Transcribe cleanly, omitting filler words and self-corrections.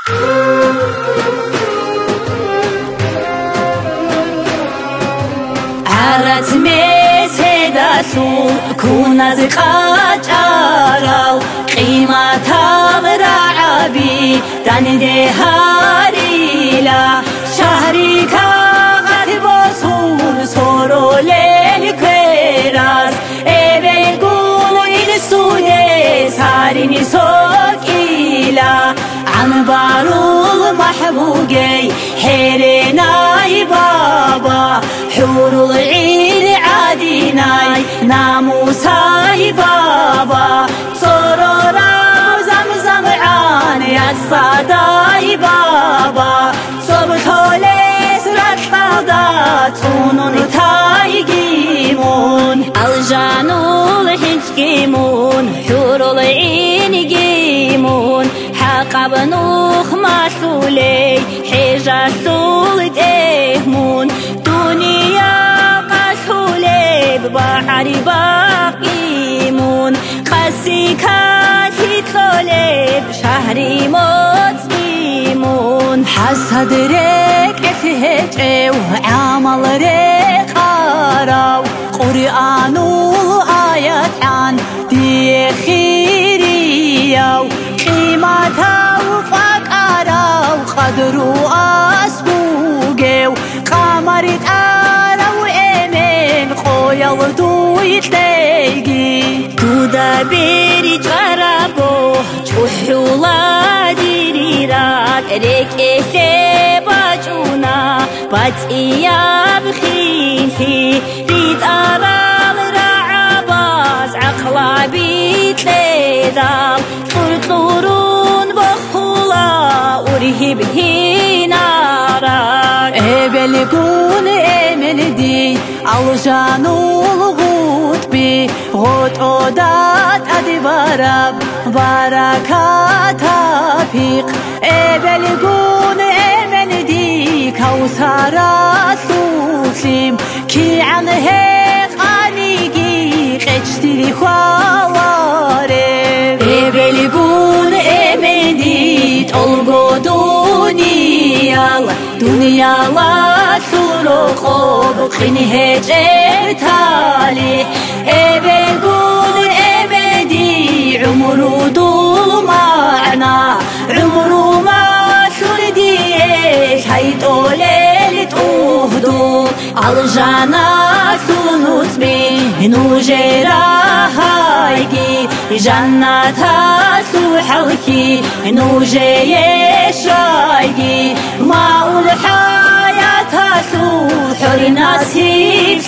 عرت مسهداسو كونا زقاجارو قيمتها مرعبي دانده هاريلا شهري كاغت بوسور سورو للكراس ابلقون السودة سارني سوكيلا عم بارو محبوقي حيرناي بابا حور العين عاديناي ناموساي بابا صرورا زمزم عاني الصداي بابا صبحوليس رتبادات ونون تايجيمون الجانو الحجيمون حور العين جيمون حقب نوخ مسولي حجة سولد إهمون دنيا قسولي ببحر باقيمون قسي كاتي تولي بشهري مطميمون حسد ريك افهجو عمل ريك قراو قرآنو آيات عن دي خيريو قيمتها وفقراو قدرو أسبوغيو قمرت أراو إيمين خويل دويتليجي دودا بيري جرابو جوحولا ديريرات ريك إسيباجونا بات إياب خيفي ريد أرال رعباز عقلا بيتليدال طرطورون بخولا ورهب هينارا ابلقون امن دي الجانو الغوت بي غوت اودات ادبارب بركات بيق ابلقون امن دي كوثرات سوسيم كي عن هيق انيجي قجتلي خوارب ابلقون امن دي تلقو دنيا لا سلوخو بخيني هجر تالي ابلقون ابدي عمرو دول معنا عمرو ما سرديش هيتولي تهدو الجنة سنوتمي نوجرا هايجي جنة سوحلكي نوجي شايجي ما الحياة سوحر ناسي